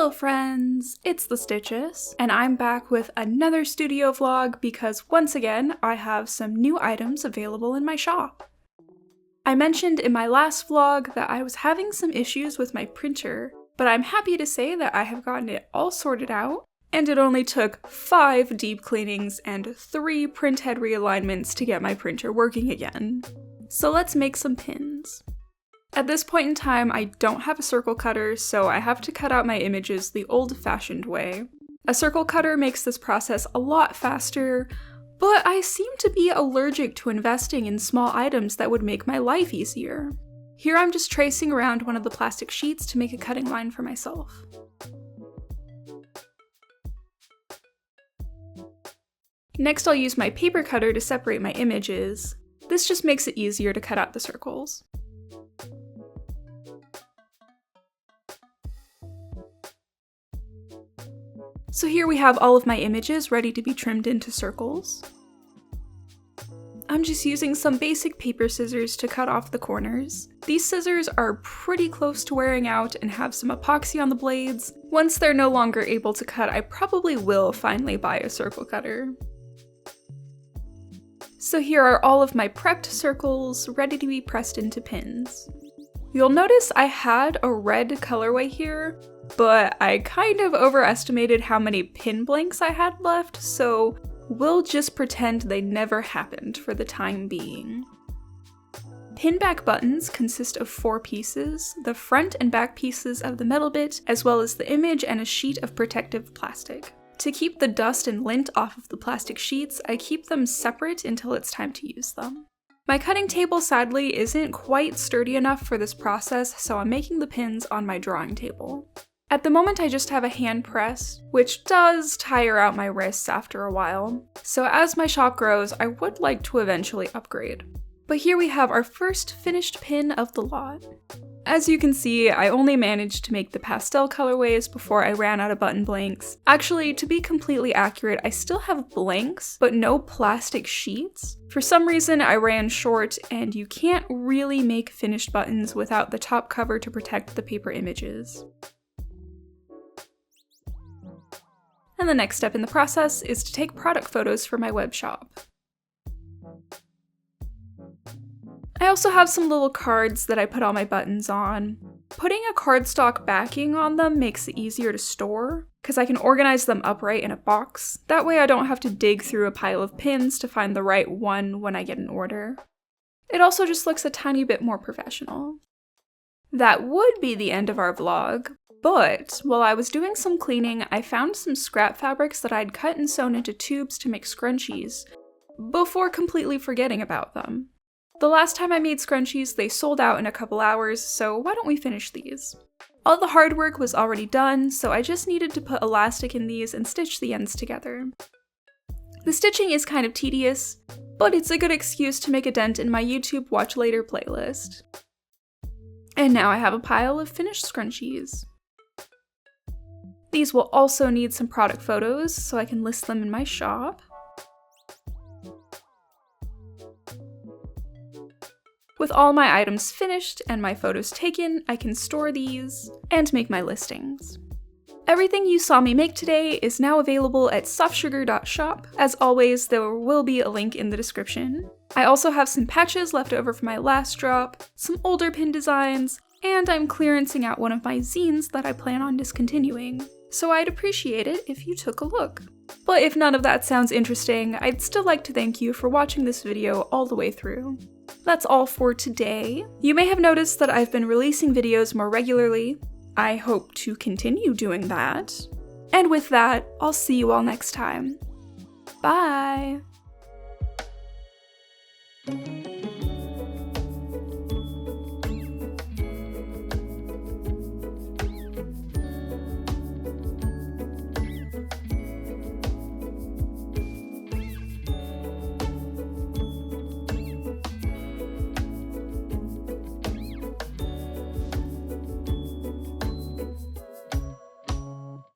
Hello friends, it's the Stitches, and I'm back with another studio vlog because once again I have some new items available in my shop. I mentioned in my last vlog that I was having some issues with my printer, but I'm happy to say that I have gotten it all sorted out, and it only took 5 deep cleanings and 3 print head realignments to get my printer working again. So let's make some pins. At this point in time, I don't have a circle cutter, so I have to cut out my images the old-fashioned way. A circle cutter makes this process a lot faster, but I seem to be allergic to investing in small items that would make my life easier. Here I'm just tracing around one of the plastic sheets to make a cutting line for myself. Next I'll use my paper cutter to separate my images. This just makes it easier to cut out the circles. So here we have all of my images ready to be trimmed into circles. I'm just using some basic paper scissors to cut off the corners. These scissors are pretty close to wearing out and have some epoxy on the blades. Once they're no longer able to cut, I probably will finally buy a circle cutter. So here are all of my prepped circles ready to be pressed into pins. You'll notice I had a red colorway here, but I kind of overestimated how many pin blanks I had left, so we'll just pretend they never happened for the time being. Pinback buttons consist of 4 pieces, the front and back pieces of the metal bit, as well as the image and a sheet of protective plastic. To keep the dust and lint off of the plastic sheets, I keep them separate until it's time to use them. My cutting table sadly isn't quite sturdy enough for this process, so I'm making the pins on my drawing table. At the moment I just have a hand press, which does tire out my wrists after a while, so as my shop grows I would like to eventually upgrade. But here we have our first finished pin of the lot. As you can see, I only managed to make the pastel colorways before I ran out of button blanks. Actually, to be completely accurate, I still have blanks, but no plastic sheets. For some reason, I ran short, and you can't really make finished buttons without the top cover to protect the paper images. And the next step in the process is to take product photos for my web shop. I also have some little cards that I put all my buttons on. Putting a cardstock backing on them makes it easier to store, because I can organize them upright in a box. That way I don't have to dig through a pile of pins to find the right one when I get an order. It also just looks a tiny bit more professional. That would be the end of our vlog, but while I was doing some cleaning, I found some scrap fabrics that I'd cut and sewn into tubes to make scrunchies, before completely forgetting about them. The last time I made scrunchies, they sold out in a couple hours, so why don't we finish these? All the hard work was already done, so I just needed to put elastic in these and stitch the ends together. The stitching is kind of tedious, but it's a good excuse to make a dent in my YouTube Watch Later playlist. And now I have a pile of finished scrunchies. These will also need some product photos, so I can list them in my shop. With all my items finished and my photos taken, I can store these and make my listings. Everything you saw me make today is now available at softsugar.shop. As always, there will be a link in the description. I also have some patches left over from my last drop, some older pin designs, and I'm clearancing out one of my zines that I plan on discontinuing, so I'd appreciate it if you took a look. But if none of that sounds interesting, I'd still like to thank you for watching this video all the way through. That's all for today. You may have noticed that I've been releasing videos more regularly. I hope to continue doing that. And with that, I'll see you all next time. Bye!